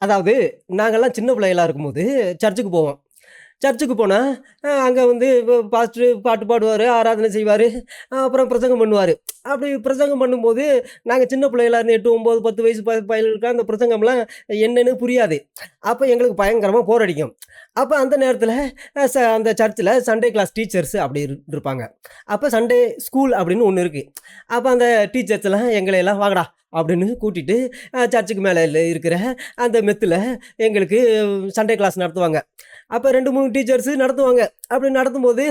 அதாவது நாங்கள்லாம் சின்ன பிள்ளைகளா இருக்கும்போது சர்ச்சுக்கு போவோம். சர்ச்சுக்கு போனா, அங்க வந்து பாஸ்டரு பாட்டு பாடுவாரு, ஆராதனை செய்வாரு, அப்புறம் பிரசங்கம் பண்ணுவாரு. அப்படி பிரசங்கம் பண்ணும்போது, நாங்க சின்ன பிள்ளைகளா இருந்து 8, 9, 10 வயசு பயலுக்குலாம் அந்த பிரசங்கம்லாம் என்னன்னு புரியாது. அப்ப எங்களுக்கு பயங்கரமா போர் அடிக்கும். அப்ப அந்த நேரத்தில அந்த சர்ச்சில சண்டே கிளாஸ் டீச்சர்ஸ் அப்படி இருப்பாங்க. அப்ப சண்டே ஸ்கூல் அப்படின்னு ஒண்ணு இருக்கு. அப்ப அந்த டீச்சர்ஸ்லாம் எங்களையெல்லாம் வாங்கடா அப்படின்னு கூட்டிட்டு, சர்ச்சுக்கு மேல இருக்கிற அந்த மெத்துல எங்களுக்கு சண்டே கிளாஸ் நடத்துவாங்க. அப்ப 2, 3 டீச்சர்ஸ் நடத்துவாங்க. அப்படி நடத்தும்போது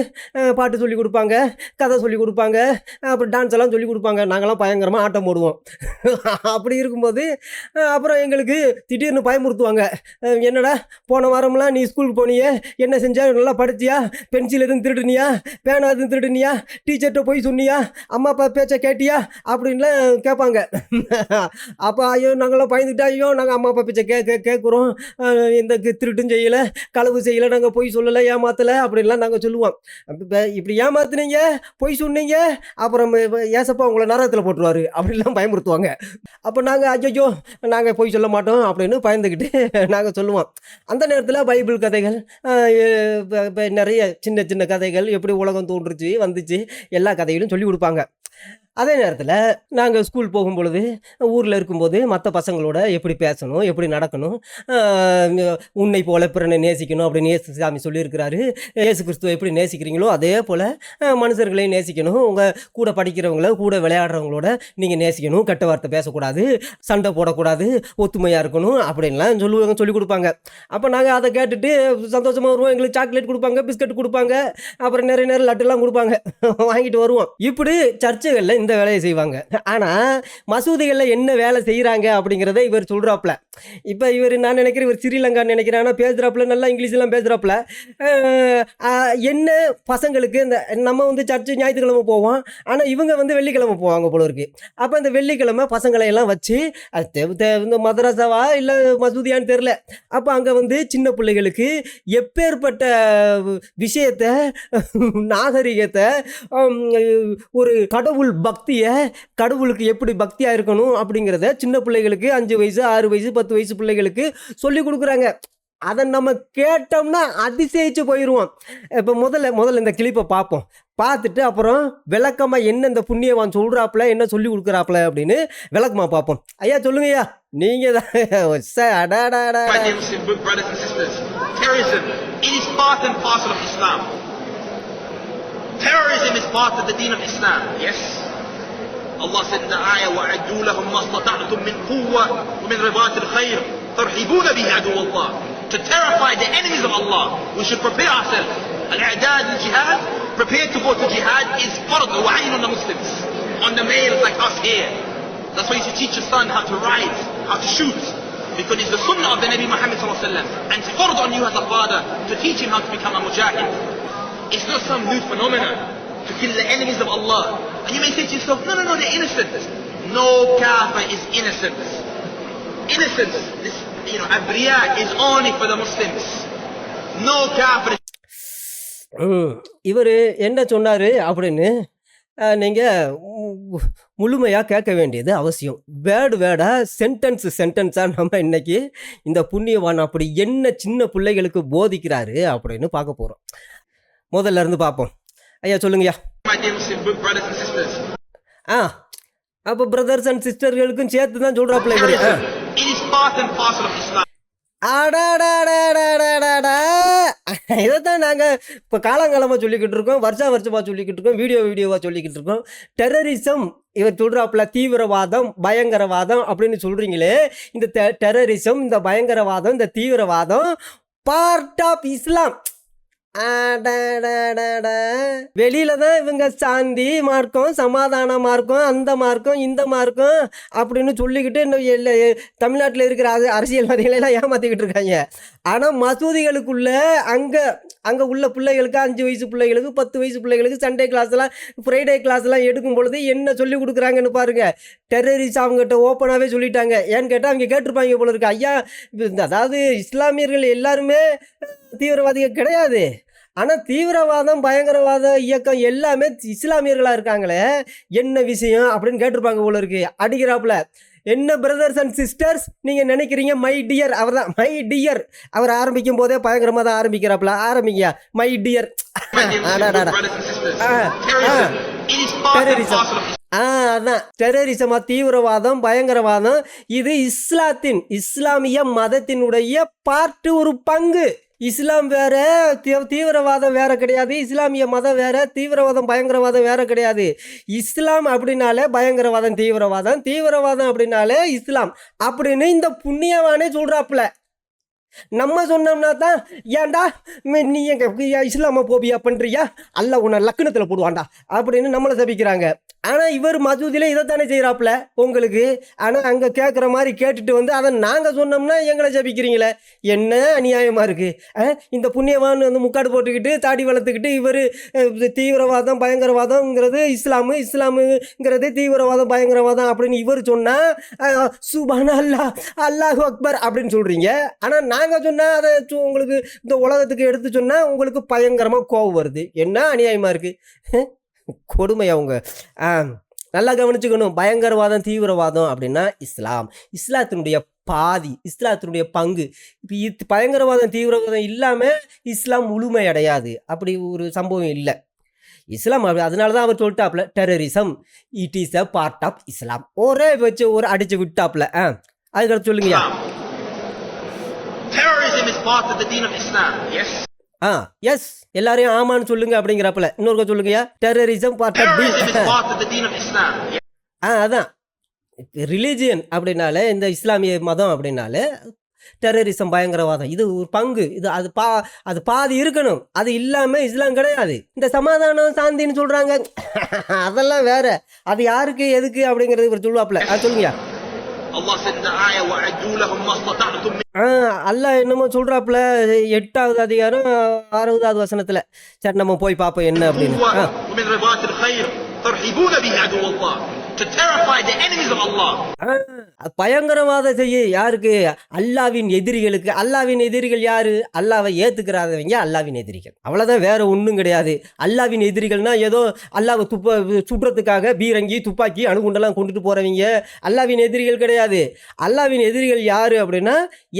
பாட்டு சொல்லிக் குடுப்பாங்க, கதை சொல்லிக் குடுப்பாங்க, அப்புறம் டான்ஸ் எல்லாம் சொல்லிக் குடுப்பாங்க. நாங்கலாம் பயங்கரமா ஆட்டம் போடுவோம். அப்படி இருக்கும்போது, அப்புறம் எங்களுக்கு திடீர்னு பயமுறுத்துவாங்க. "என்னடா போன வாரம்லாம் நீ ஸ்கூலுக்கு போனியே, என்ன செஞ்ச? நல்லா படிச்சியா? பென்சில் எதுவும் திருடுனியா? பேனா எதுவும் திருடுனியா? டீச்சர்ட்ட பொய் சொன்னியா? அம்மா, அப்பா பேச்ச கேட்டியா?" அப்படின்லாம் கேட்பாங்க. அப்ப ஐயோ! நாங்கலாம் பயந்துட்டு, ஐயோ! நாங்க அம்மா, அப்பா பேச்ச கேட்குறோம். எந்த திருட்டும் செய்யல, களவு செய்யல, நாங்க பொய் சொல்லல, ஏமாத்தல அப்படின்லாம் நாங்க சொல்லுவோம். இப்படி ஏமாத்துனீங்க, பொய் சொன்னீங்க, அப்புறம் ஏசப்பா உங்கள நரகத்துல போட்டுருவாரு அப்படின்லாம் பயமுறுத்துவாங்க. அப்ப நாங்க ஐயையோ! நாங்க பொய் சொல்ல மாட்டோம் அப்படின்னு பயந்துகிட்டு நாங்க சொல்லுவோம். அந்த நேரத்துல பைபிள் கதைகள், அ எ ப நெறைய சின்ன சின்ன கதைகள், எப்படி உலகம் தோன்றுச்சு, வந்துச்சு, எல்லா கதைகளும் சொல்லிக் குடுப்பாங்க. அதே நேரத்துல நாங்க ஸ்கூல் போகும்பொழுது, ஊர்ல இருக்கும்போது மத்த பசங்களோட எப்படி பேசணும், எப்படி நடக்கணும், அ "உன்னை போல பிறனை நேசிக்கணும்" அப்படின்னு இயேசு சாமி சொல்லியிருக்கிறாரு. இயேசு கிறிஸ்துவ எப்படி நேசிக்கிறீங்களோ, அதே போல மனுஷர்களையும் நேசிக்கணும். உங்க கூட படிக்கிறவங்கள, கூட விளையாடுறவங்களோட நீங்க நேசிக்கணும். கெட்ட வார்த்தை பேசக்கூடாது, சண்டை போடக்கூடாது, ஒத்துமையா இருக்கணும் அப்படின்லாம் சொல்லிக் குடுப்பாங்க. அப்ப நாங்க அத கேட்டுட்டு சந்தோஷமா வருவோம். எங்களுக்கு சாக்லேட் குடுப்பாங்க, பிஸ்கட் குடுப்பாங்க, அப்புறம் நெறைய நேரம் லட்டுலாம் குடுப்பாங்க. வாங்கிட்டு வருவோம். இப்படி சர்ச்சுகள்ல இந்த வேலைய செய்வாங்க. ஆனா, மசூதிகள்ல என்ன வேலை செய்றாங்க அப்படிங்கிறத இவர் சொல்றாப்ல. இப்ப நான் நெனைக்கிறேன் இவர் ஸ்ரீலங்கான்னு நெனைக்கிறேன். ஆனா பேசுறாப்ல, நல்லா இங்கிலீஷ்லாம் பேசுறாப்ல. அ அ என்ன பசங்களுக்கு இந்த நம்ம வந்து சர்ச்சு ஞாயித்துக்கிழமை போவோம். ஆனா இவங்க வந்து வெள்ளிக்கிழமை போவாங்க போல இருக்கு. அப்ப இந்த வெள்ளிக்கிழமை பசங்கள எல்லாம் வச்சு, அது இந்த மதரசாவா இல்ல மசூதியான்னு தெரியல. அப்ப அங்க வந்து சின்ன பிள்ளைகளுக்கு எப்பேர்ப்பட்ட விஷயத்த, நாகரிகத்த, அம் ஒரு கடவுள் பக்திய, கடவுளுக்கு எப்படி பக்தியா இருக்கணும் அப்படிங்கிறத சின்ன பிள்ளைகளுக்கு 5 வயசு, 6 வயசு, 10 வயசு பிள்ளைகளுக்கு சொல்லிக் குடுக்குறாங்க. அத நம்ம கேட்டோம்னா அதிசயிச்சு போயிருவோம். இப்ப முதல்ல இந்த கிளிப்ப பார்ப்போம். பார்த்துட்டு அப்புறம் விளக்கமா என்ன இந்த புண்ணியவான் சொல்றாப்ல, என்ன சொல்லிக் குடுக்குறாப்ல அப்படின்னு விளக்கமா பார்ப்போம். ஐயா சொல்லுங்கய்யா. நீங்க தான் அடாடாடாடா. My dear Muslim brothers and sisters, terrorism, it is part and parcel of Islam. Terrorism is part of the deen of Islam. Yes? Allah said in the ayah, وَأَعِدُّوا لَهُمْ مَا اسْتَطَعْتُم مِّن قُوَّةٍ وَمِن رِبَاطِ الْخَيْلِ تَرْهِبُونَ بِهِ عَدُوَّ اللَّهِ. To terrify the enemies of Allah, we should prepare ourselves. Al-i'dad al-jihad, prepare to go to jihad, is fard wa 'ayn on the Muslims, on the males like us here. That's why you should teach your son how to ride, how to shoot, because it's the sunnah of the Nabi Muhammad sallallahu alaihi wasallam, and it's fard on you as a father to teach him how to become a mujahid. It's not some new phenomenon to kill the enemies of Allah. And you may say to yourself, no, they're innocent. No kafir is innocent. Innocence, this, abriya is only for the Muslims. No kafir. இவரு என்ன சொன்னாரு அப்படின்னு நீங்க முழுமையா கேட்க வேண்டியது அவசியம். வேர்டா, சென்டென்ஸா நம்ம இன்னைக்கு இந்த புண்ணியவான் அப்படி என்ன சின்ன பிள்ளைகளுக்கு போதிக்கிறாரு அப்படின்னு பார்க்க போறோம். முதல்ல இருந்து பார்ப்போம். ஐயா சொல்லுங்கய்யா. My dear Muslim brothers and sisters. அப்ப பிரதர்ஸ் அண்ட் சிஸ்டர்களுக்கும் சேர்த்து தான் சொல்றாப்ல இவரு. It is part and parcel of Islam. இதைத்தான் நாங்க இப்ப காலங்காலமா சொல்லிக்கிட்டு இருக்கோம், வருஷமா சொல்லிக்கிட்டு இருக்கோம், வீடியோவா சொல்லிக்கிட்டு இருக்கோம். டெரரிசம் இவர் சொல்றாப்புல, தீவிரவாதம், பயங்கரவாதம் அப்படின்னு சொல்றீங்களே, இந்த டெரரிசம், இந்த பயங்கரவாதம், இந்த தீவிரவாதம் பார்ட் ஆஃப் இஸ்லாம். வெளியில தான் இவங்க சாந்தி மார்க்கம், சமாதான மார்க்கம், அந்த மார்க்கம், இந்த மார்க்கம் அப்படின்னு சொல்லிக்கிட்டு தமிழ்நாட்டில் இருக்கிற அரசியல்வாதிகளை எல்லாம் ஏமாத்திக்கிட்டு இருக்காங்க. ஆனா மசூதிகளுக்குள்ள அங்க உள்ள பிள்ளைகளுக்கு, 5 வயசு பிள்ளைகளுக்கு, 10 வயசு பிள்ளைகளுக்கு சண்டே கிளாஸ்லாம், ஃப்ரைடே கிளாஸ்லாம் எடுக்கும் பொழுது என்ன சொல்லி கொடுக்குறாங்கன்னு பாருங்க. டெரரிஸ்ட் அவங்ககிட்ட ஓப்பனாகவே சொல்லிட்டாங்க. ஏன்னு கேட்டால் அவங்க கேட்டிருப்பாங்க போல இருக்கு, ஐயா அதாவது இஸ்லாமியர்கள் எல்லாருமே தீவிரவாதிகள் கிடையாது, ஆனால் தீவிரவாதம், பயங்கரவாத இயக்கம் எல்லாமே இஸ்லாமியர்களாக இருக்காங்களே, என்ன விஷயம் அப்படின்னு கேட்டிருப்பாங்க போல இருக்கு. அடிக்கிறாப்புல, என்ன பிரதர்ஸ் அண்ட் சிஸ்டர்ஸ் நீங்கள் நினைக்கிறீங்க மை டியர் அவர் தான் மை டியர் அவர் ஆரம்பிக்கும் போதே பயங்கரமாக தான் ஆரம்பிக்கிறாப்புல ஆரம்பிங்க மை டியர் டெரரிசம் அதான் டெரரிசமா தீவிரவாதம் பயங்கரவாதம் இது இஸ்லாமிய மதத்தினுடைய பார்ட்டு ஒரு பங்கு. இஸ்லாம் வேற தீவிரவாதம் வேற கிடையாது, இஸ்லாமிய மதம் வேற தீவிரவாதம் பயங்கரவாதம் வேற கிடையாது. இஸ்லாம் அப்படின்னாலே பயங்கரவாதம் தீவிரவாதம் அப்படின்னாலே இஸ்லாம் அப்படின்னு இந்த புண்ணியவானே சொல்றாப்புல. நம்ம சொன்னோம்னா தான் ஏன்டா நீ எங்க இஸ்லாமோபியா பண்றியா அல்ல உன்னை லக்கணத்தில் போடுவான்டா அப்படின்னு நம்மளை சபிக்கிறாங்க. ஆனால் இவர் மசூதியில் இதைத்தானே செய்கிறாப்புல உங்களுக்கு. ஆனால் அங்கே கேட்குற மாதிரி கேட்டுட்டு வந்து அதை நாங்கள் சொன்னோம்னா எங்களை ஜபிக்கிறீங்களே, என்ன அநியாயமாக இருக்குது. இந்த புண்ணியவான் வந்து முக்காடு போட்டுக்கிட்டு தாடி வளர்த்துக்கிட்டு இவர் தீவிரவாதம் பயங்கரவாதம்ங்கிறது இஸ்லாமுங்கிறது தீவிரவாதம் பயங்கரவாதம் அப்படின்னு இவர் சொன்னால் சுபான அல்லாஹு அக்பர் அப்படின்னு சொல்கிறீங்க. ஆனால் நாங்கள் சொன்னால் அதை உங்களுக்கு இந்த உலகத்துக்கு எடுத்து சொன்னால் உங்களுக்கு பயங்கரமாக கோபம் வருது. என்ன அநியாயமாக இருக்குது, கொடுமை. அவங்க நல்லா கவனிச்சுக்கணும். பயங்கரவாதம் தீவிரவாதம் அப்படின்னா இஸ்லாத்தினுடைய பாதி, இஸ்லாத்தினுடைய பங்கு. இப்போ பயங்கரவாதம் தீவிரவாதம் இல்லாமல் இஸ்லாம் முழுமை அடையாது, அப்படி ஒரு சம்பவம் இல்லை. இஸ்லாம் அதனால தான் அவர் சொல்லிட்டாப்புல terrorism it is a part of Islam. ஒரே வச்சு ஒரு அடிச்சு விட்டாப்புல. அதுக்கடுத்து சொல்லுங்கய்யா. Terrorism is part of the deen of Islam. Yes. Yes எல்லாரையும் ஆமான்னு சொல்லுங்க அப்படிங்கிறப்பல இன்னொரு சொல்லுங்கய்யா. Terrorism part of the deen of Islam. அதான் ரிலீஜியன் அப்படின்னாலே இந்த இஸ்லாமிய மதம் அப்படின்னாலே டெரரிசம் பயங்கரவாதம் இது ஒரு பங்கு. இது அது பாதி இருக்கணும், அது இல்லாமல் இஸ்லாம் கிடையாது. இந்த சமாதானம் சாந்தின்னு சொல்கிறாங்க, அதெல்லாம் வேற. அது யாருக்கு எதுக்கு அப்படிங்கிறது இவர் சொல்லுவாப்புல. அது சொல்லுங்க. அல்லாஹ் என்னமோ சொல்றாப்புல 8வது அதிகாரம் 6வது வசனத்துல. சரி நம்ம போய் பார்ப்போம் என்ன அப்படின்னு. பயங்கரவாத செய்ய யாருக்கு? அல்லாவின் எதிரிகளுக்கு. அல்லாவின் எதிரிகள் யாரு? அல்லாவை ஏத்துக்கிறாதவங்க அல்லாவின் எதிரிகள், அவ்வளவுதான், வேற ஒன்றும் கிடையாது. அல்லாவின் எதிரிகள்னா ஏதோ அல்லாவை சுடுறதுக்காக பீரங்கி துப்பாக்கி அணுகுண்டெல்லாம் கொண்டுட்டு போறவங்க அல்லாவின் எதிரிகள் கிடையாது. அல்லாவின் எதிரிகள் யாரு அப்படின்னா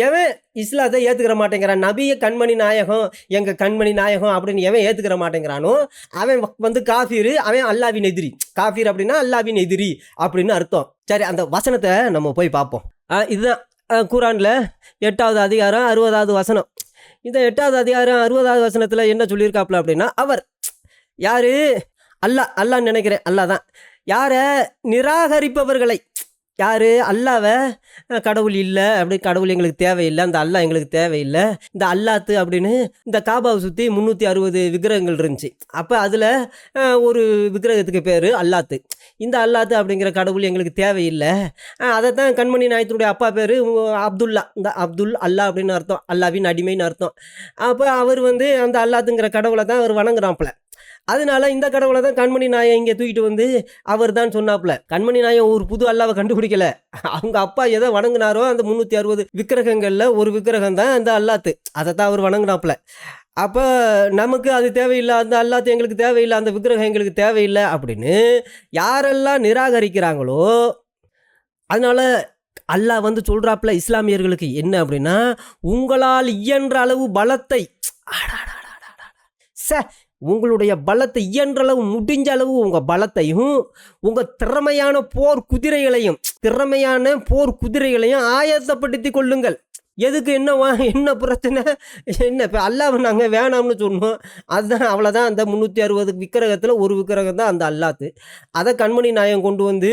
எவன் இஸ்லாத்தை ஏற்றுக்கிற மாட்டேங்கிறான், நபியை கண்மணி நாயகம் எங்கள் கண்மணி நாயகம் அப்படின்னு எவன் ஏற்றுக்கிற மாட்டேங்கிறானோ அவன் வந்து காஃபீர், அவன் அல்லாவின் எதிரி. காஃபீர் அப்படின்னா அல்லாவின் எதிரி அப்படின்னு அர்த்தம். சரி அந்த வசனத்தை நம்ம போய் பார்ப்போம். இதுதான் குர்ஆனில் 8வது அதிகாரம் 60வது வசனம். இந்த 8வது அதிகாரம் 60வது வசனத்தில் என்ன சொல்லியிருக்காப்புல அப்படின்னா, அவர் யாரு? அல்லான்னு நினைக்கிறேன், அல்லா தான். யாரை? நிராகரிப்பவர்களை. யார்? அல்லாவை கடவுள் இல்லை அப்படி, கடவுள் எங்களுக்கு தேவையில்லை, அந்த அல்லா எங்களுக்கு தேவையில்லை, இந்த அல்லாத்து அப்படின்னு இந்த காபாவை சுற்றி 360 விக்கிரகங்கள் இருந்துச்சு. அப்போ அதில் ஒரு விக்கிரகத்துக்கு பேர் அல்லாத்து. இந்த அல்லாத்து அப்படிங்கிற கடவுள் எங்களுக்கு தேவையில்லை. அதை தான் கண்மணி நாயகத்துடைய அப்பா பேர் அப்துல்லா. இந்த அப்துல் அல்லா அப்படின்னு அர்த்தம், அல்லாவின் அடிமைன்னு அர்த்தம். அப்போ அவர் வந்து அந்த அல்லாத்துங்கிற கடவுளை தான் அவர் வணங்குறாப்புல. அதனால இந்த கடவுளை தான் கண்மணி நாயம் இங்கே தூக்கிட்டு வந்து அவர் தான் சொன்னாப்புல. கண்மணி நாயம் ஒரு புது அல்லாவை கண்டுபிடிக்கல, அவங்க அப்பா எதை வணங்கினாரோ அந்த 360 விக்கிரகங்களில் ஒரு விக்கிரகம் தான் அந்த அல்லாத்து, அதை தான் அவர் வணங்கினாப்புல. அப்போ நமக்கு அது தேவையில்லை, அந்த அல்லாத்து எங்களுக்கு தேவையில்லை, அந்த விக்கிரகம் எங்களுக்கு தேவையில்லை அப்படின்னு யாரெல்லாம் நிராகரிக்கிறாங்களோ, அதனால அல்லாஹ் வந்து சொல்கிறாப்புல இஸ்லாமியர்களுக்கு என்ன அப்படின்னா, உங்களால் இயன்ற அளவு பலத்தை, உங்களுடைய பலத்தை இயன்றளவு முடிஞ்ச அளவு உங்கள் பலத்தையும் உங்கள் திறமையான போர் குதிரைகளையும் ஆயத்தப்படுத்தி கொள்ளுங்கள். எதுக்கு? என்ன பிரச்சனை? என்ன இப்போ அல்லாவை நாங்கள் வேணாம்னு சொன்னோம், அதுதான் அவ்வளோதான். அந்த 360 விக்கிரகத்தில் ஒரு விக்கிரகம் தான் அந்த அல்லாத்து. அதை கண்மணி நாயம் கொண்டு வந்து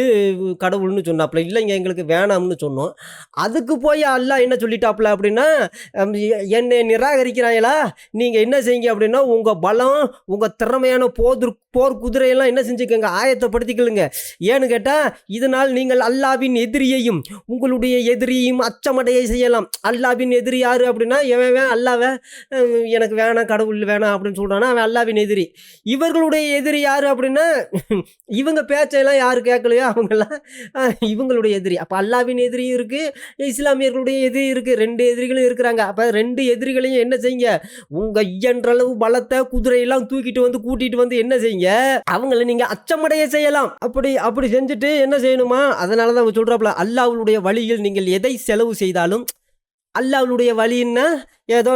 கடவுள்னு சொன்னாப்புல. இல்லைங்க எங்களுக்கு வேணாம்னு சொன்னோம். அதுக்கு போய் அல்லாஹ் என்ன சொல்லிட்டாப்புல அப்படின்னா, என்னை நிராகரிக்கிறாங்களா, நீங்கள் என்ன செய்யுங்க அப்படின்னா உங்கள் பலம் உங்கள் திறமையான போர் குதிரையெல்லாம் என்ன செஞ்சுக்கோங்க, ஆயத்தப்படுத்திக்கலுங்க. ஏன்னு கேட்டால் இதனால் நீங்கள் அல்லாவின் எதிரியையும் உங்களுடைய எதிரியையும் அச்சமடைய செய்யலாம். அல்லாவின் எதிரி யார் அப்படின்னா எவன் அல்லாவை எனக்கு வேணாம் கடவுள் வேணாம் அப்படின்னு சொல்கிறான்னா அவன் அல்லாவின் எதிரி. இவர்களுடைய எதிரி யார் அப்படின்னா இவங்க பேச்சையெல்லாம் யார் கேட்கலையோ அவங்கெல்லாம் இவங்களுடைய எதிரி. அப்போ அல்லாவின் எதிரி இருக்குது, இஸ்லாமியர்களுடைய எதிரி இருக்குது, 2 எதிரிகளும் இருக்கிறாங்க. அப்போ 2 எதிரிகளையும் என்ன செய்யுங்க, உங்கள் இயன்றளவு பலத்தை குதிரையெல்லாம் தூக்கிட்டு வந்து கூட்டிகிட்டு வந்து என்ன செய்யுங்க, அவங்கள நீங்கள் அச்சமடைய செய்யலாம். அப்படி செஞ்சுட்டு என்ன செய்யணுமா, அதனால தான் அவங்க சொல்கிறாப்புல அல்லாஹ்வுடைய வழியில் நீங்கள் எதை செலவு செய்தாலும், அல்லாஹ்வுடைய வழின்னா ஏதோ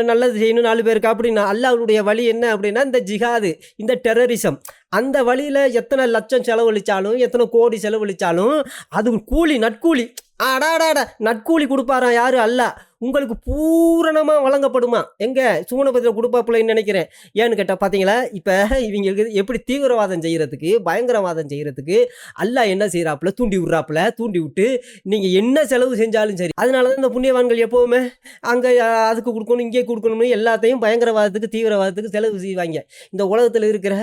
நல்லது செய்யணும் 4 பேருக்கு அப்படின்னா, அல்லாஹ்வுடைய வழி என்ன அப்படின்னா இந்த ஜிஹாது, இந்த டெரரிசம். அந்த வழியில் எத்தனை லட்சம் செலவழித்தாலும் எத்தனை கோடி செலவழித்தாலும் அது கூலி, நட்கூலி. அடாடாடா, நட்கூலி கொடுப்பாராம் யாரு, அல்லாஹ். உங்களுக்கு பூரணமாக வழங்கப்படுமா. எங்கே சூனபதியில் கொடுப்பாப்புலன்னு நினைக்கிறேன். ஏன்னு கேட்டால் பார்த்தீங்களா, இப்போ இவங்களுக்கு எப்படி தீவிரவாதம் செய்கிறதுக்கு, பயங்கரவாதம் செய்கிறதுக்கு அல்லாஹ் என்ன செய்கிறாப்புல, தூண்டி விட்டு நீங்கள் என்ன செலவு செஞ்சாலும் சரி. அதனால தான் இந்த புண்ணியவான்கள் எப்போவுமே அங்கே அதுக்கு கொடுக்கணும் இங்கே கொடுக்கணும்னு எல்லாத்தையும் பயங்கரவாதத்துக்கு தீவிரவாதத்துக்கு செலவு செய்வாங்க. இந்த உலகத்தில் இருக்கிற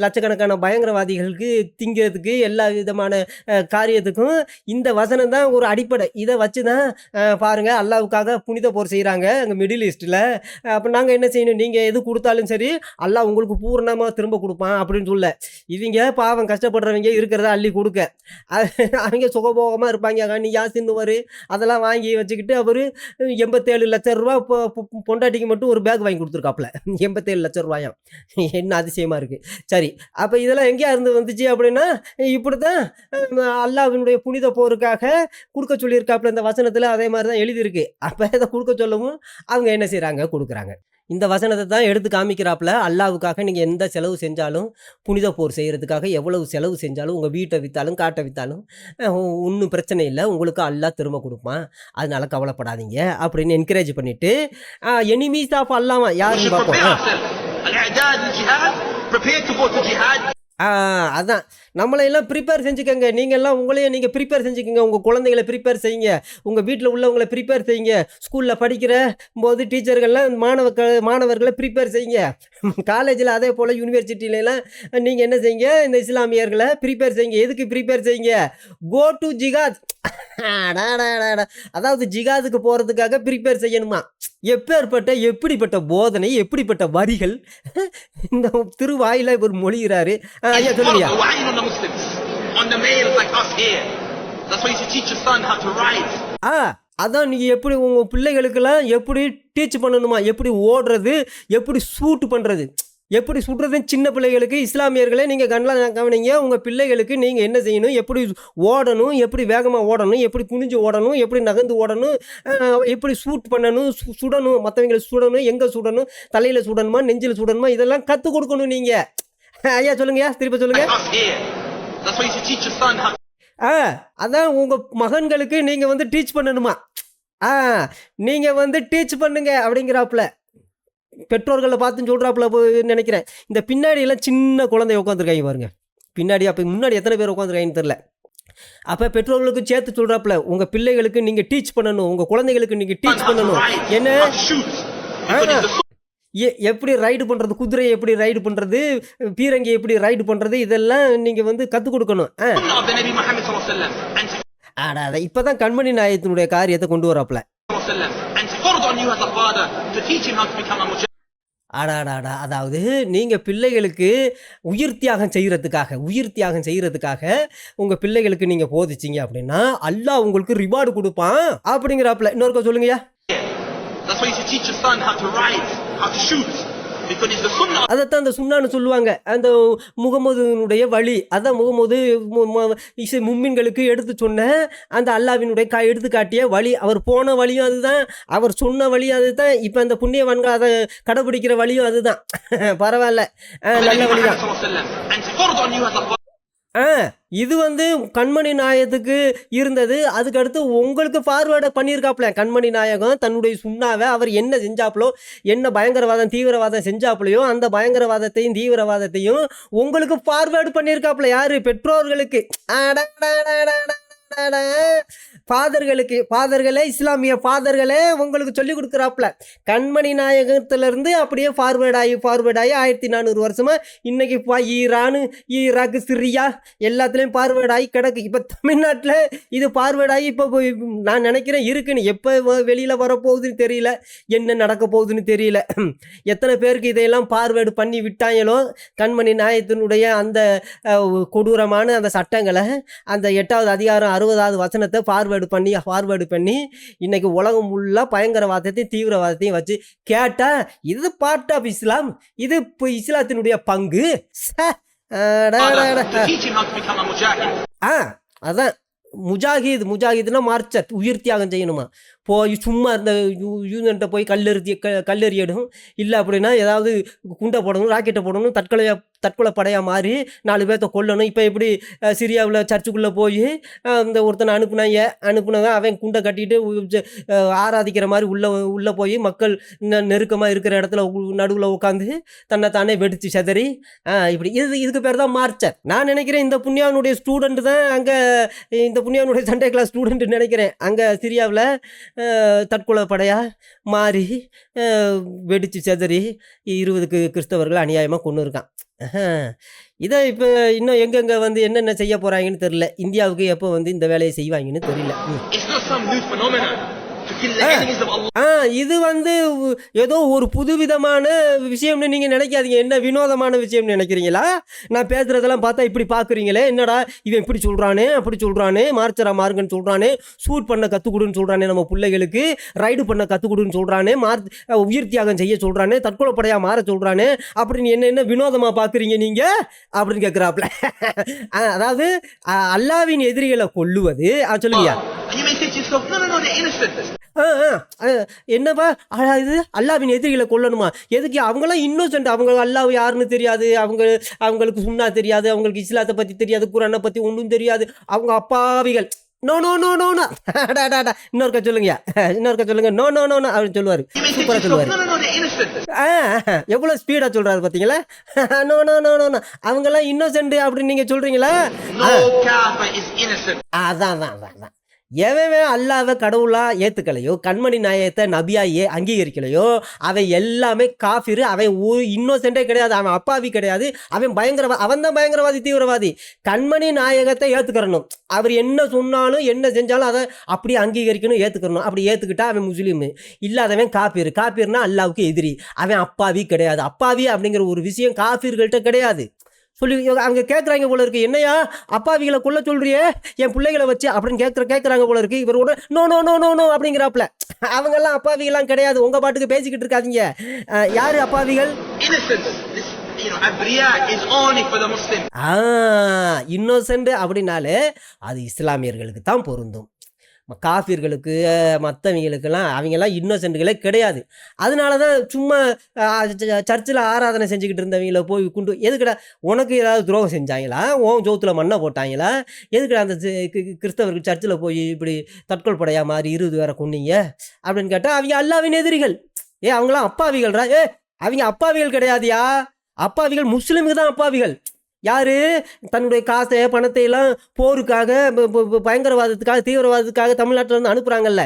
லட்சக்கணக்கான பயங்கரவாதிகளுக்கு திங்கிறதுக்கு எல்லா விதமான காரியத்துக்கும் இந்த வசனம் தான் ஒரு அடிப்படை. இதை வச்சு தான் பாருங்கள் அல்லாவுக்காக புனித போர் செய்கிறாங்க அங்கே மிடில் ஈஸ்ட்டில். அப்போ நாங்கள் என்ன செய்யணும், நீங்கள் எது கொடுத்தாலும் சரி அல்லாஹ் உங்களுக்கு பூர்ணமாக திரும்ப கொடுப்பான் அப்படின்னு சொல்ல. இவங்க பாவம் கஷ்டப்படுறவங்க இருக்கிறத அள்ளி கொடுக்க அவங்க சுகபோகமாக இருப்பாங்க. நீ யாசின்னுவார் அதெல்லாம் வாங்கி வச்சுக்கிட்டு அவர் 87 லட்சம் ரூபா பொண்டாட்டிக்கு மட்டும் ஒரு பேக் வாங்கி கொடுத்துருக்காப்புல. 87 லட்சம் ரூபாயாம். என்ன அதிசயமாக இருக்குது. சரி, அப்போ இதெல்லாம் எங்கேயா இருந்து வந்துச்சு அப்படின்னா இப்படி தான் அல்லாஹ்வினுடைய புனித போருக்காக கொடுக்க சொல்லியிருக்காப்புல இந்த வசனத்தில். அதே மாதிரி தான் எழுதியிருக்கு. அப்போ இதை கொடுக்க சொல்லவும் அவங்க என்ன செய்கிறாங்க, கொடுக்குறாங்க. இந்த வசனத்தை தான் எடுத்து காமிக்கிறாப்புல. அல்லாவுக்காக நீங்கள் எந்த செலவு செஞ்சாலும், புனித போர் செய்கிறதுக்காக எவ்வளவு செலவு செஞ்சாலும், உங்கள் வீட்டை விற்றாலும் காட்டை விற்றாலும் ஒன்றும் பிரச்சனை இல்லை, உங்களுக்கு அல்லாஹ் திரும்ப கொடுப்பான், அதனால கவலைப்படாதீங்க அப்படின்னு என்கரேஜ் பண்ணிவிட்டு எனிமீஸ் ஆஃப் அல்லாமா யாருன்னு பார்ப்போம். அதான் நம்மளையெல்லாம் ப்ரிப்பேர் செஞ்சுக்கோங்க. நீங்கள்லாம் உங்களையே நீங்கள் ப்ரிப்பேர் செஞ்சுக்கோங்க. உங்கள் குழந்தைகளை ப்ரிப்பேர் செய்யுங்க, உங்கள் வீட்டில் உள்ளவங்களை ப்ரிப்பேர் செய்யுங்க. ஸ்கூலில் படிக்கிற போது டீச்சர்கள்லாம் மாணவர்களை ப்ரிப்பேர் செய்யுங்க. காலேஜில் அதே போல் யூனிவர்சிட்டியிலலாம் நீங்கள் என்ன செய்யுங்க, இந்த இஸ்லாமியர்களை ப்ரிப்பேர் செய்யுங்க. எதுக்கு ப்ரிப்பேர் செய்யுங்க, கோ டு ஜிகாத். அதாவது ஜிகாதுக்கு போகிறதுக்காக ப்ரிப்பேர் செய்யணுமா. எப்படிப்பட்ட போதனை, எப்படிப்பட்ட வரிகள் இந்த திருவாயில ஒரு மொழிகிறாரு. ஐயா சொல்லுங்க. அதான் நீங்கள் எப்படி உங்கள் பிள்ளைகளுக்கெல்லாம் எப்படி டீச் பண்ணணுமா, எப்படி ஓடுறது, எப்படி ஷூட் பண்ணுறது, எப்படி சுடுறதுன்னு சின்ன பிள்ளைகளுக்கு இஸ்லாமியர்களே நீங்கள் கண்ணெலாம் கவனிங்க. உங்கள் பிள்ளைகளுக்கு நீங்கள் என்ன செய்யணும், எப்படி ஓடணும், எப்படி வேகமாக ஓடணும், எப்படி குனிஞ்சு ஓடணும், எப்படி நகர்ந்து ஓடணும், எப்படி ஷூட் பண்ணணும், சுடணும், மற்றவங்களை சுடணும், எங்கே சுடணும், தலையில் சுடணுமா நெஞ்சில் சுடணுமா, இதெல்லாம் கற்றுக் கொடுக்கணும் நீங்கள். ஐயா சொல்லுங்கய்யா, திருப்பி சொல்லுங்க. அதான் உங்கள் மகன்களுக்கு நீங்கள் வந்து டீச் பண்ணணுமா. நீங்கள் டீச் பண்ணுங்க அப்படிங்கிறாப்புல. பெற்றோர்களை பார்த்துன்னு சொல்கிறாப்புல நினைக்கிறேன். இந்த பின்னாடி எல்லாம் சின்ன குழந்தை உட்காந்துருக்காங்க பாருங்க பின்னாடி. அப்போ முன்னாடி எத்தனை பேர் உட்காந்துருக்காங்கன்னு தெரில. அப்போ பெற்றோர்களுக்கு சேர்த்து சொல்கிறாப்புல, உங்கள் பிள்ளைகளுக்கு நீங்கள் டீச் பண்ணணும், உங்கள் குழந்தைகளுக்கு நீங்கள் டீச் பண்ணணும். என்ன எப்படி ரைடு பண்ணுறது, குதிரையை எப்படி ரைடு பண்ணுறது, பீரங்கி எப்படி ரைடு பண்ணுறது, இதெல்லாம் நீங்கள் கற்றுக் கொடுக்கணும். இப்போ தான் கண்மணி நாயகத்தினுடைய காரியத்தை கொண்டு வராப்புல. அதாவது நீங்கள் பிள்ளைகளுக்கு உயிர் தியாகம் செய்கிறதுக்காக உங்கள் பிள்ளைகளுக்கு நீங்கள் போதிச்சிங்க அப்படின்னா அல்லாஹ் உங்களுக்கு ரிவார்டு கொடுப்பான் அப்படிங்கிறாப்புல. இன்னொருக்கா சொல்லுங்கய்யா. அதைத்தான் அந்த சுன்னான்னு சொல்லுவாங்க, அந்த முகமதுனுடைய வழி. அதான் முகமது மும்மின்களுக்கு எடுத்து சொன்ன அந்த அல்லாவினுடைய எடுத்து காட்டிய வழி. அவர் போன வழியும் அதுதான், அவர் சொன்ன வழியும் அதுதான். இப்போ அந்த புண்ணியவான்கள் அதை கடைபிடிக்கிற வழியும் அதுதான். பரவாயில்ல, நல்ல வழிதான். இது கண்மணி நாயகத்துக்கு இருந்தது. அதுக்கடுத்து உங்களுக்கு ஃபார்வேர்டை பண்ணியிருக்காப்புல. கண்மணி நாயகம் தன்னுடைய சுண்ணாவை அவர் என்ன செஞ்சாப்புலோ, என்ன பயங்கரவாதம் தீவிரவாதம் செஞ்சாப்புலையோ அந்த பயங்கரவாதத்தையும் தீவிரவாதத்தையும் உங்களுக்கு ஃபார்வேர்டு பண்ணியிருக்காப்புல. யாரு, பெற்றோர்களுக்கு. ஃபாதர்களே, இஸ்லாமிய ஃபாதர்களே உங்களுக்கு சொல்லிக் கொடுக்குறாப்புல. கண்மணி நாயகத்திலிருந்து அப்படியே ஃபார்வேர்ட் ஆகி 1400 வருஷமா இன்னைக்கு ஈரானு, ஈராக்கு, சிரியா எல்லாத்துலேயும் ஃபார்வேர்ட் ஆகி கிடக்கு. இப்போ தமிழ்நாட்டில் இது ஃபார்வேர்ட் ஆகி இப்போ நான் நினைக்கிறேன் இருக்குன்னு. எப்போ வெளியில் வரப்போகுதுன்னு தெரியல, என்ன நடக்க போகுதுன்னு தெரியல. எத்தனை பேருக்கு இதையெல்லாம் ஃபார்வேர்டு பண்ணி விட்டாங்களோ. கண்மணி நாயகத்தினுடைய அந்த கொடூரமான அந்த சட்டங்களை, அந்த 8வது அதிகாரம் 60வது வசனத்தை ஃபார்வேர்டு பண்ணி இன்னைக்கு உலகம் ஃபுல்லாக பயங்கரவாதத்தையும் தீவிரவாதத்தையும் வச்சு கேட்டா இது பார்ட் ஆஃப் இஸ்லாம், இது இப்போ இஸ்லாத்தினுடைய பங்கு. To teach him how to become a mujahid. அதான் முஜாஹித்னா மார்ச்சர், உயிர் தியாகம் செய்யணுமா. போய் சும்மா இருந்த யூனியன்ட்ட போய் கல்லெறியடும், இல்லை அப்படின்னா ஏதாவது குண்டை போடணும், ராக்கெட்டை போடணும், தற்கொலை படையாக மாறி 4 பேர்த்த கொல்லணும். இப்போ எப்படி சிரியாவில் சர்ச்சுக்குள்ளே போய் இந்த ஒருத்தனை அனுப்புனவன் அவன் குண்டை கட்டிட்டு ஆராதிக்கிற மாதிரி உள்ளே போய் மக்கள் நெருக்கமாக இருக்கிற இடத்துல நடுவில் உட்காந்து தன்னை தானே வெடித்து செதறி இப்படி இதுக்கு பேர் தான் மார்ச்சர். நான் நினைக்கிறேன் இந்த புண்ணியாவனுடைய ஸ்டூடெண்ட் தான் அங்கே, இந்த புண்ணியாவனுடைய சண்டே கிளாஸ் ஸ்டூடெண்ட்டு நினைக்கிறேன், அங்கே சிரியாவில் தற்கொலை படையாக மாறி வெடித்து செதறி 20 கிறிஸ்தவர்கள் அநியாயமாக கொண்டு இருக்கான். இதை இப்போ இன்னும் எங்கெங்கே வந்து என்னென்ன செய்ய போகிறாங்கன்னு தெரியல. இந்தியாவுக்கு எப்போ வந்து இந்த வேலையை செய்வாங்கன்னு தெரியல. It's not some new phenomenon to kill the enemies of Allah. இது வந்து ஏதோ ஒரு புதுவிதமான விஷயம்னு நீங்கள் நினைக்காதீங்க. என்ன வினோதமான விஷயம்னு நினைக்கிறீங்களா? நான் பேசுகிறதெல்லாம் பார்த்தா இப்படி பார்க்குறீங்களே, என்னடா இவன் இப்படி சொல்கிறானே, அப்படி சொல்கிறானே, மார்ச்சரா மார்கன்னு சொல்கிறானே, ஷூட் பண்ண கற்றுக்கொடுன்னு சொல்கிறானே, நம்ம பிள்ளைகளுக்கு ரைடு பண்ண கற்றுக்கொடுன்னு சொல்கிறானே, உயிர் தியாகம் செய்ய சொல்கிறானே, தற்கொலை படையாக மாற சொல்கிறானே, அப்படின்னு என்ன வினோதமாக பார்க்குறீங்க நீங்கள் அப்படின்னு கேட்குறாப்புல. அதாவது அல்லாவின் எதிரிகளை கொல்லுவது சொல்லுவியா? You may say to yourself, no, they're innocent. என்னப்பா இது அல்லாவின் எதிரிகளை கொல்லணுமா? எதுக்கு? அவங்களாம் இன்னோசென்ட், அவங்க அல்லாஹ் யாருன்னு தெரியாது, அவங்களுக்கு சுன்னா தெரியாது, அவங்களுக்கு இஸ்லாத்தை பற்றி தெரியாது, குரானை பற்றி ஒன்றும் தெரியாது, அவங்க அப்பாவிகள். நோ இன்னொருக்க சொல்லுங்க நோ அப்படின்னு சொல்லுவாரு. சூப்பரா சொல்லுவாரு. எவ்வளவு ஸ்பீடா சொல்றாரு பாத்தீங்களா? நோ அவங்கெல்லாம் இன்னோசென்ட் அப்படின்னு நீங்க சொல்றீங்களா? அதான் எவன் அல்லாவை கடவுளா ஏத்துக்கலையோ, கண்மணி நாயகத்தை நபியாயே அங்கீகரிக்கலையோ, அவன் எல்லாமே காஃபிரு. அவன் இன்னோசென்டே கிடையாது, அவன் அப்பாவி கிடையாது, அவன் அவன் தான் பயங்கரவாதி, தீவிரவாதி. கண்மணி நாயகத்தை ஏத்துக்கிறணும். அவர் என்ன சொன்னாலும் என்ன செஞ்சாலும் அதை அப்படி அங்கீகரிக்கணும், ஏத்துக்கணும். அப்படி ஏத்துக்கிட்டா அவன் முஸ்லீம். இல்லாதவன் காஃபிர்னா அல்லாவுக்கு எதிரி. அவன் அப்பாவி கிடையாது. அப்பாவி அப்படிங்கிற ஒரு விஷயம் காஃபிர்கள்ட்ட கிடையாது. சொல்லி அவங்க கேட்குறாங்க போல இருக்கு, என்னையா அப்பாவிகளை கொல்ல சொல்றியே என் பிள்ளைகளை வச்சு அப்படின்னு கேட்குறாங்க போல இருக்கு. இவரோட நோ அப்படிங்கிறாப்புல. அவங்கெல்லாம் அப்பாவிகளாம் கிடையாது, உங்க பாட்டுக்கு பேசிக்கிட்டு இருக்காதீங்க. யாரு அப்பாவிகள்? இன்னோசென்ட் அப்படின்னாலே அது இஸ்லாமியர்களுக்கு தான் பொருந்தும். காஃபிர்களுக்கு மற்றவங்களுக்கெல்லாம் அவங்கெல்லாம் இன்னோசென்ட்களே கிடையாது. அதனால தான் சும்மா சர்ச்சில் ஆராதனை செஞ்சுக்கிட்டு இருந்தவங்கள போய் எதுக்குடா உனக்கு ஏதாவது துரோகம் செஞ்சாங்களா, ஓன் ஜோத்தில் மண்ணை போட்டாங்களா, எதுக்குடா அந்த கிறிஸ்தவர்கள் சர்ச்சில் போய் இப்படி தற்கொலை படையாக மாதிரி 20 பேரை கொண்டீங்க அப்படின்னு கேட்டால் அவங்க அல்லாவின் எதிரிகள். அவங்களாம் அப்பாவிகள்ரா. அவங்க அப்பாவிகள் கிடையாதுயா, அப்பாவிகள் முஸ்லீமுக்கு தான் அப்பாவிகள். யாரு தன்னுடைய காசை பணத்தை எல்லாம் போருக்காக, பயங்கரவாதத்துக்காக, தீவிரவாதத்துக்காக தமிழ்நாட்டில் இருந்து அனுப்புகிறாங்கல்ல,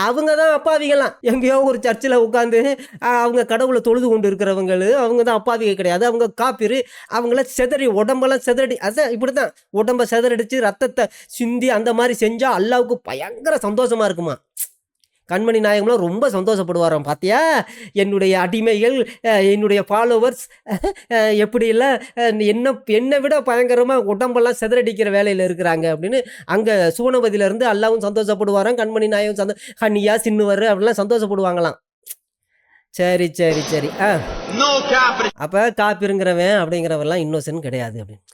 அவங்க தான் அப்பாவிகள்லாம். எங்கேயோ ஒரு சர்ச்சில் உட்காந்து அவங்க கடவுளை தொழுது கொண்டு இருக்கிறவங்க அவங்க தான் அப்பாவிகள் கிடையாது, அவங்க காப்பிரு. அவங்கள உடம்பெல்லாம் செதறடி, அதான் இப்படி தான் உடம்பை செதறடிச்சு ரத்தத்தை சிந்தி அந்த மாதிரி செஞ்சால் அல்லாவுக்கு பயங்கர சந்தோஷமாக இருக்குமா. கண்மணி நாயகம்லாம் ரொம்ப சந்தோஷப்படுவாராம். பார்த்தியா என்னுடைய அடிமைகள், என்னுடைய ஃபாலோவர்ஸ் எப்படிலாம் என்னை விட பயங்கரமாக உடம்பெல்லாம் செதறடிக்கிற வேலையில் இருக்கிறாங்க அப்படின்னு அங்கே சுவனபதியிலேருந்து அல்லாவும் சந்தோஷப்படுவாராம், கண்மணி நாயகம் ஹனியா சின்னுவர் அப்படிலாம் சந்தோஷப்படுவாங்களாம். சரி அப்போ காப்பிருங்கிறவன் அப்படிங்கிறவெல்லாம் இன்னோசென்ட் கிடையாது அப்படின்னு.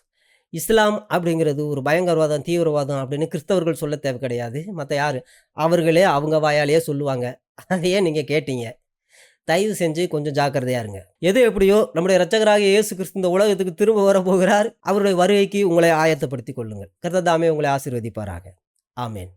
இஸ்லாம் அப்படிங்கிறது ஒரு பயங்கரவாதம், தீவிரவாதம் அப்படின்னு கிறிஸ்தவர்கள் சொல்ல தேவை கிடையாது. மற்ற யார் அவர்களே அவங்க வாயாலேயே சொல்லுவாங்க. அதையே நீங்கள் கேட்டீங்க. தயவு செஞ்சு கொஞ்சம் ஜாக்கிரதையாக இருங்க. எது எப்படியோ நம்முடைய இரட்சகராகிய இயேசு கிறிஸ்து இந்த உலகத்துக்கு திரும்ப வரப்போகிறார். அவருடைய வருகைக்கு உங்களை ஆயத்தப்படுத்திக் கொள்ளுங்கள். கர்த்தர் தாமே உங்களை ஆசீர்வதிப்பாராக. ஆமேன்.